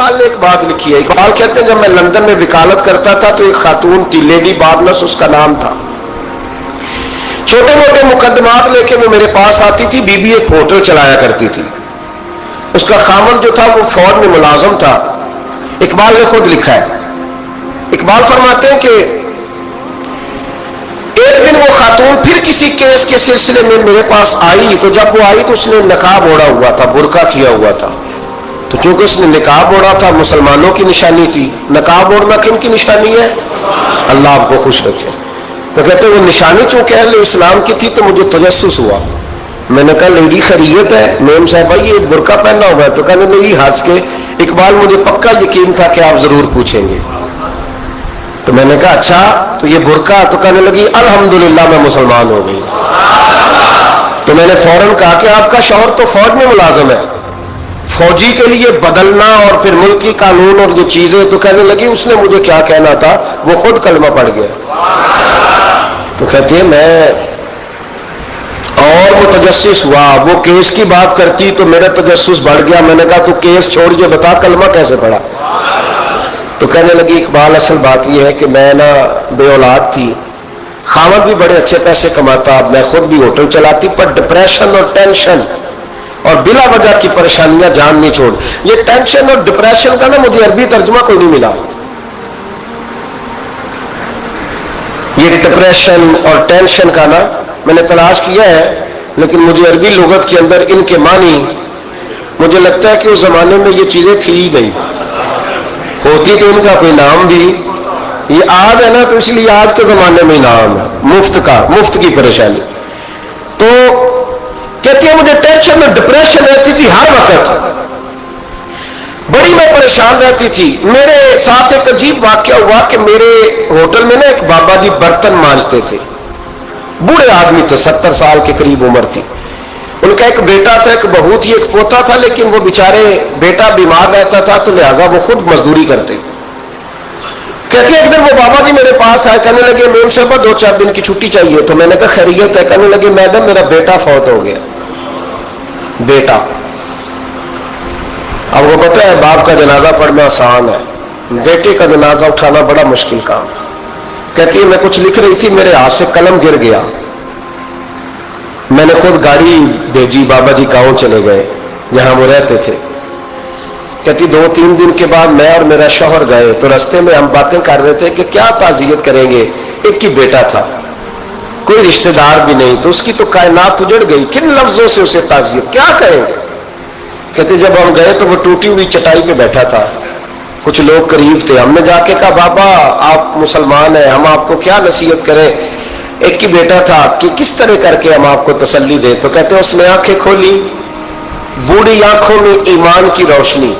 اقبال نے ایک بات لکھی ہے. اقبال کہتے ہیں جب میں لندن میں وکالت کرتا تھا تو ایک خاتون تھی, لیڈی بارنس اس کا نام تھا. چھوٹے موٹے مقدمات لے کے وہ میرے پاس آتی تھی. بی بی ایک ہوٹل چلایا کرتی تھی. اس کا خامن جو تھا وہ فوج میں ملازم تھا. اقبال نے خود لکھا ہے, اقبال فرماتے ہیں کہ ایک دن وہ خاتون پھر کسی کیس کے سلسلے میں میرے پاس آئی, تو جب وہ آئی تو اس نے نقاب اوڑھا ہوا تھا, برقع کیا ہوا تھا. تو چونکہ اس نے نقاب اوڑھا تھا, مسلمانوں کی نشانی تھی. نقاب اوڑھنا کن کی نشانی ہے؟ اللہ آپ کو خوش رکھے. تو کہتے ہیں وہ نشانی چونکہ اہل اسلام کی تھی تو مجھے تجسس ہوا. میں نے کہا لیڈی خیریت ہے؟ میم صاحبہ یہ برقع پہننا ہوا ہے. تو کہنے لگی ہنس کے, اقبال مجھے پکا یقین تھا کہ آپ ضرور پوچھیں گے. تو میں نے کہا اچھا تو یہ برقع؟ تو کہنے لگی الحمدللہ میں مسلمان ہو گئی. تو میں نے فوراً کہا کہ آپ کا شوہر تو فوج میں ملازم ہے, فوجی کے لیے بدلنا اور پھر ملکی قانون اور یہ چیزیں. تو کہنے لگی اس نے مجھے کیا کہنا تھا, وہ خود کلمہ پڑھ گیا. تو کہتی ہے میں اور متجسس ہوا, وہ کیس کی بات کرتی تو میرا تجسس بڑھ گیا. میں نے کہا تو کیس چھوڑ یہ بتا کلمہ کیسے پڑھا؟ تو کہنے لگی اقبال اصل بات یہ ہے کہ میں نا بے اولاد تھی, خاوند بھی بڑے اچھے پیسے کماتا, میں خود بھی ہوٹل چلاتی, پر ڈپریشن اور ٹینشن اور بلا وجہ کی پریشانیاں جان نہیں چھوڑ. یہ ٹینشن اور ڈپریشن کا نا مجھے عربی ترجمہ کوئی نہیں ملا. یہ ڈپریشن اور ٹینشن کا نا میں نے تلاش کیا ہے, لیکن مجھے عربی لغت کے اندر ان کے معنی مجھے لگتا ہے کہ اس زمانے میں یہ چیزیں تھی ہی نہیں. ہوتی تو ان کا کوئی نام بھی, یہ آج ہے نا تو اس لیے آج کے زمانے میں نام ہے مفت کا, مفت کی پریشانی. تو کہتی ہے مجھے ٹینشن اور ڈپریشن رہتی تھی ہر وقت, بڑی میں پریشان رہتی تھی. میرے ساتھ ایک عجیب واقعہ ہوا کہ میرے ہوٹل میں نا ایک بابا جی برتن مانجتے تھے, بوڑھے آدمی تھے, 70 سال کے قریب عمر تھی. ان کا ایک بیٹا تھا, ایک بہو تھی, ایک پوتا تھا, لیکن وہ بیچارے بیٹا بیمار رہتا تھا تو لہذا وہ خود مزدوری کرتے. کہتے ایک دن وہ بابا جی میرے پاس آئے, کہنے لگے میم صاحبہ 2-4 دن کی چھٹی چاہیے. تو میں نے کہا خیریت ہے؟ کہنے لگے میڈم میرا بیٹا فوت ہو گیا. بیٹا, اب وہ پتہ ہے باپ کا جنازہ پڑھنا آسان ہے, بیٹے کا جنازہ اٹھانا بڑا مشکل کام. کہتی ہے میں کچھ لکھ رہی تھی, میرے ہاتھ سے قلم گر گیا. میں نے خود گاڑی بھیجی, بابا جی گاؤں چلے گئے جہاں وہ رہتے تھے. کہتی 2-3 دن کے بعد میں اور میرا شوہر گئے تو رستے میں ہم باتیں کر رہے تھے کہ کیا تعزیت کریں گے. ایک ہی بیٹا تھا, کوئی رشتہ دار بھی نہیں, تو اس کی تو کائنات اجڑ گئی, کن لفظوں سے اسے تعزیت کیا کہیں گے. کہتے جب ہم گئے تو وہ ٹوٹی ہوئی چٹائی پہ بیٹھا تھا, کچھ لوگ قریب تھے. ہم نے جا کے کہا بابا آپ مسلمان ہیں, ہم آپ کو کیا نصیحت کریں, ایک ہی بیٹا تھا, کہ کس طرح کر کے ہم آپ کو تسلی دیں. تو کہتے ہیں اس نے آنکھیں کھولی, بوڑھی آنکھوں میں ایمان کی روشنی.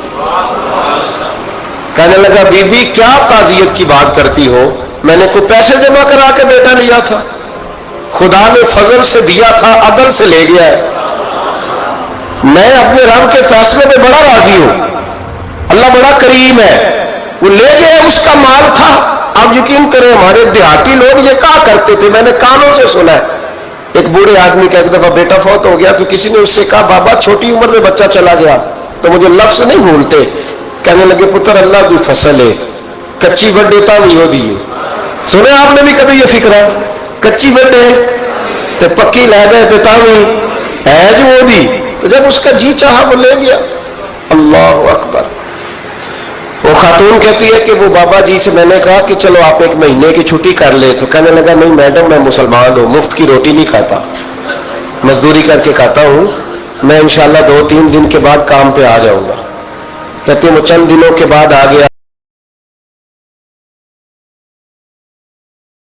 کہنے لگا بی بی کیا تعزیت کی بات کرتی ہو, میں نے کوئی پیسے جمع کرا کے بیٹا لیا تھا, خدا نے فضل سے دیا تھا, عدل سے لے گیا ہے. میں اپنے رب کے فیصلے میں بڑا راضی ہوں, اللہ بڑا کریم ہے, وہ لے گیا, اس کا مال تھا. آپ یقین کریں ہمارے دیہاتی لوگ یہ کہا کرتے تھے, میں نے کانوں سے سنا ہے, ایک بوڑھے آدمی کا ایک دفعہ بیٹا فوت ہو گیا تو کسی نے اس سے کہا بابا چھوٹی عمر میں بچہ چلا گیا تو مجھے لفظ نہیں بھولتے. کہنے لگے پتر اللہ دی فصل ہے, کچی وڈے تا بھی ہو دیے. سنے آپ نے بھی کبھی یہ فکر, کچی وڈے تے پکی لے گئے تے تاوی ہے جو ہو دی. تو جب اس کا جی چاہا وہ لے گیا. اللہ اکبر. وہ خاتون کہتی ہے کہ وہ بابا جی سے میں نے کہا کہ چلو آپ 1 مہینے کی چھٹی کر لے. تو کہنے لگا نہیں میڈم میں مسلمان ہوں, مفت کی روٹی نہیں کھاتا, مزدوری کر کے کھاتا ہوں, میں انشاءاللہ 2-3 دن کے بعد کام پہ آ جاؤں گا. کہتے ہیں وہ چند دنوں کے بعد آ گیا.